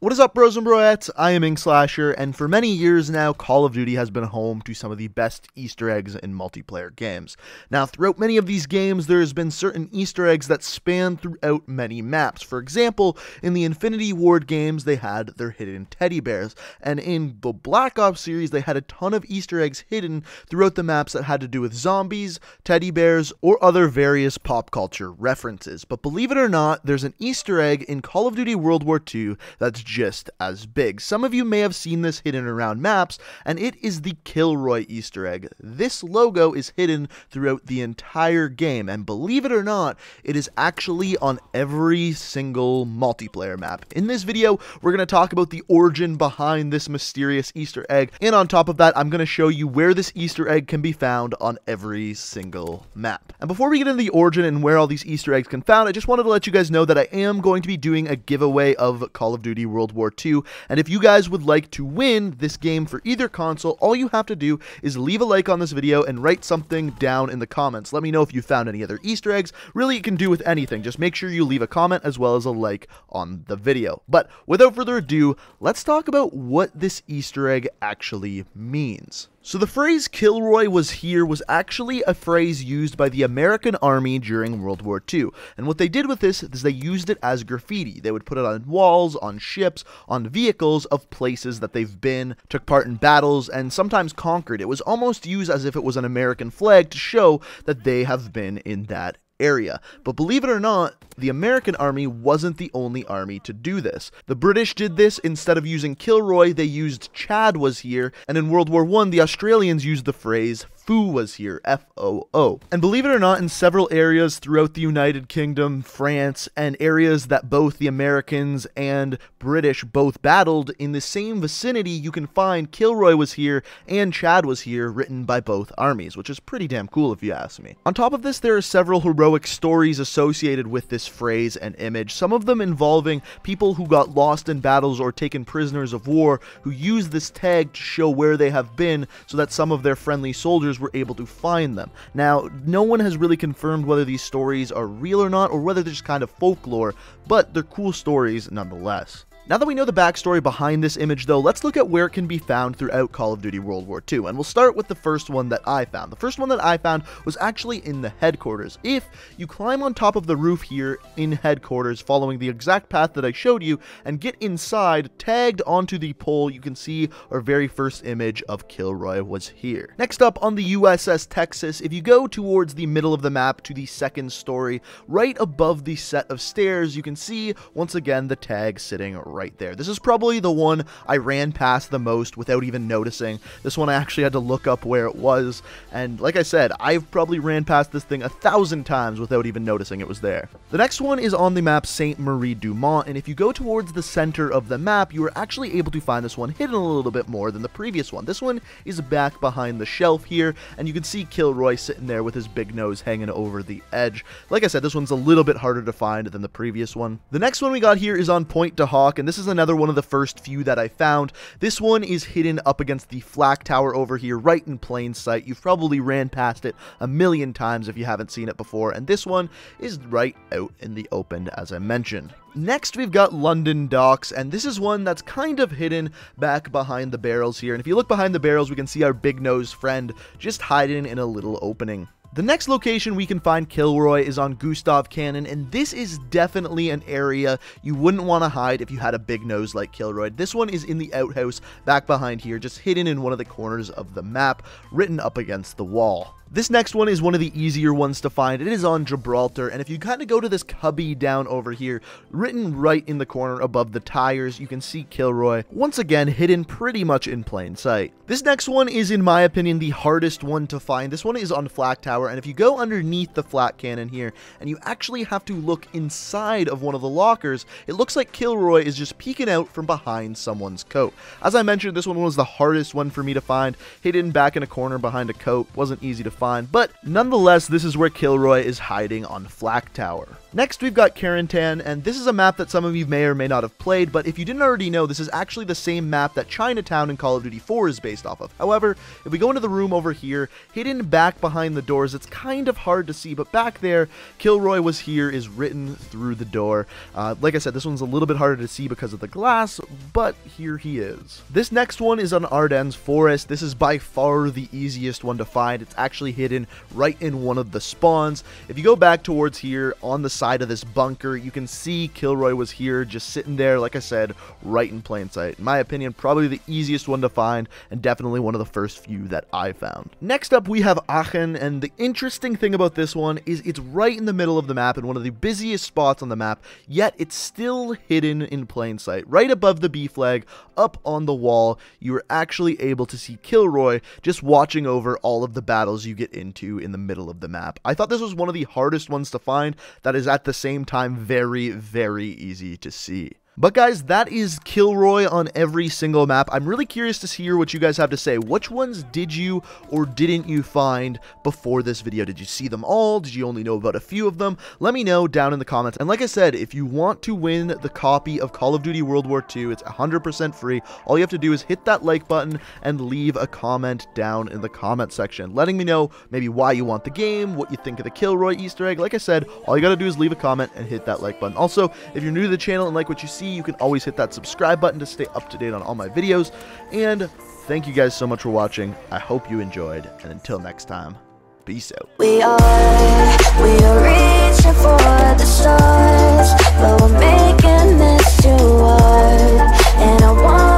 What is up, bros and broettes? I am Inkslasher, and for many years now, Call of Duty has been home to some of the best Easter eggs in multiplayer games. Now, throughout many of these games, there has been certain Easter eggs that span throughout many maps. For example, in the Infinity Ward games, they had their hidden teddy bears, and in the Black Ops series, they had a ton of Easter eggs hidden throughout the maps that had to do with zombies, teddy bears, or other various pop culture references. But believe it or not, there's an Easter egg in Call of Duty WW2 that's just as big. Some of you may have seen this hidden around maps, and it is the Killroy Easter Egg. This logo is hidden throughout the entire game, and believe it or not, it is actually on every single multiplayer map. In this video, we're going to talk about the origin behind this mysterious Easter egg, and on top of that, I'm going to show you where this Easter egg can be found on every single map. And before we get into the origin and where all these Easter eggs can be found, I just wanted to let you guys know that I am going to be doing a giveaway of Call of Duty World War II, and if you guys would like to win this game for either console, all you have to do is leave a like on this video and write something down in the comments. Let me know if you found any other Easter eggs. Really, it can do with anything. Just make sure you leave a comment as well as a like on the video. But without further ado, let's talk about what this Easter egg actually means. So the phrase "Killroy was here" was actually a phrase used by the American Army during World War II, and what they did with this is they used it as graffiti. They would put it on walls, on ships, on vehicles of places that they've been, took part in battles, and sometimes conquered. It was almost used as if it was an American flag to show that they have been in that area. But believe it or not, the American Army wasn't the only army to do this. The British did this. Instead of using Killroy, they used Chad was here, and in World War I, the Australians used the phrase Foo was here, F-O-O. And believe it or not, in several areas throughout the United Kingdom, France, and areas that both the Americans and British both battled, in the same vicinity, you can find Killroy was here and Chad was here written by both armies, which is pretty damn cool if you ask me. On top of this, there are several heroic stories associated with this phrase and image, some of them involving people who got lost in battles or taken prisoners of war who use this tag to show where they have been so that some of their friendly soldiers were able to find them. Now, no one has really confirmed whether these stories are real or not, or whether they're just kind of folklore, but they're cool stories nonetheless. Now that we know the backstory behind this image though, let's look at where it can be found throughout Call of Duty World War II, and we'll start with the first one that I found. The first one that I found was actually in the headquarters. If you climb on top of the roof here in headquarters, following the exact path that I showed you, and get inside, tagged onto the pole, you can see our very first image of Killroy was here. Next up, on the USS Texas, if you go towards the middle of the map to the second story, right above the set of stairs, you can see, once again, the tag sitting right there. This is probably the one I ran past the most without even noticing. This one I actually had to look up where it was, and like I said, I've probably ran past this thing 1,000 times without even noticing it was there. The next one is on the map Sainte Marie, and if you go towards the center of the map, you are actually able to find this one hidden a little bit more than the previous one. This one is back behind the shelf here, and you can see Killroy sitting there with his big nose hanging over the edge. Like I said, this one's a little bit harder to find than the previous one. The next one we got here is on Point to Hawk, and this is another one of the first few that I found. This one is hidden up against the flak tower over here, right in plain sight. You've probably ran past it a million times if you haven't seen it before, and this one is right out in the open, as I mentioned. Next, we've got London Docks, and this is one that's kind of hidden back behind the barrels here, and if you look behind the barrels, we can see our big-nosed friend just hiding in a little opening. The next location we can find Killroy is on Gustav Cannon, and this is definitely an area you wouldn't want to hide if you had a big nose like Killroy. This one is in the outhouse back behind here, just hidden in one of the corners of the map, written up against the wall. This next one is one of the easier ones to find. It is on Gibraltar, and if you kind of go to this cubby down over here, written right in the corner above the tires, you can see Killroy, once again hidden pretty much in plain sight. This next one is, in my opinion, the hardest one to find. This one is on Flak Tower, and if you go underneath the flak cannon here, and you actually have to look inside of one of the lockers, it looks like Killroy is just peeking out from behind someone's coat. As I mentioned, this one was the hardest one for me to find, hidden back in a corner behind a coat, wasn't easy to find, but nonetheless, this is where Killroy is hiding on Flak Tower. Next, we've got Carentan, and this is a map that some of you may or may not have played, but if you didn't already know, this is actually the same map that Chinatown in Call of Duty 4 is based off of. However, if we go into the room over here, hidden back behind the doors, it's kind of hard to see, but back there, Killroy Was Here is written through the door. Like I said, this one's a little bit harder to see because of the glass, but here he is. This next one is on Ardennes Forest. This is by far the easiest one to find. It's actually hidden right in one of the spawns. If you go back towards here on the side of this bunker, you can see Killroy Was Here just sitting there, like I said, right in plain sight. In my opinion, probably the easiest one to find, and definitely one of the first few that I found. Next up, we have Aachen, and the interesting thing about this one is it's right in the middle of the map in one of the busiest spots on the map, yet it's still hidden in plain sight. Right above the B flag, up on the wall, you are actually able to see Killroy just watching over all of the battles you get into in the middle of the map. I thought this was one of the hardest ones to find that is at the same time very, very easy to see. But guys, that is Killroy on every single map. I'm really curious to hear what you guys have to say. Which ones did you or didn't you find before this video? Did you see them all? Did you only know about a few of them? Let me know down in the comments. And like I said, if you want to win the copy of Call of Duty World War II, it's 100% free. All you have to do is hit that like button and leave a comment down in the comment section, letting me know maybe why you want the game, what you think of the Killroy Easter egg. Like I said, all you gotta do is leave a comment and hit that like button. Also, if you're new to the channel and like what you see, you can always hit that subscribe button to stay up to date on all my videos. And thank you guys so much for watching. I hope you enjoyed, and until next time, peace out. We are reaching for the stars, but we're making this too hard, and I want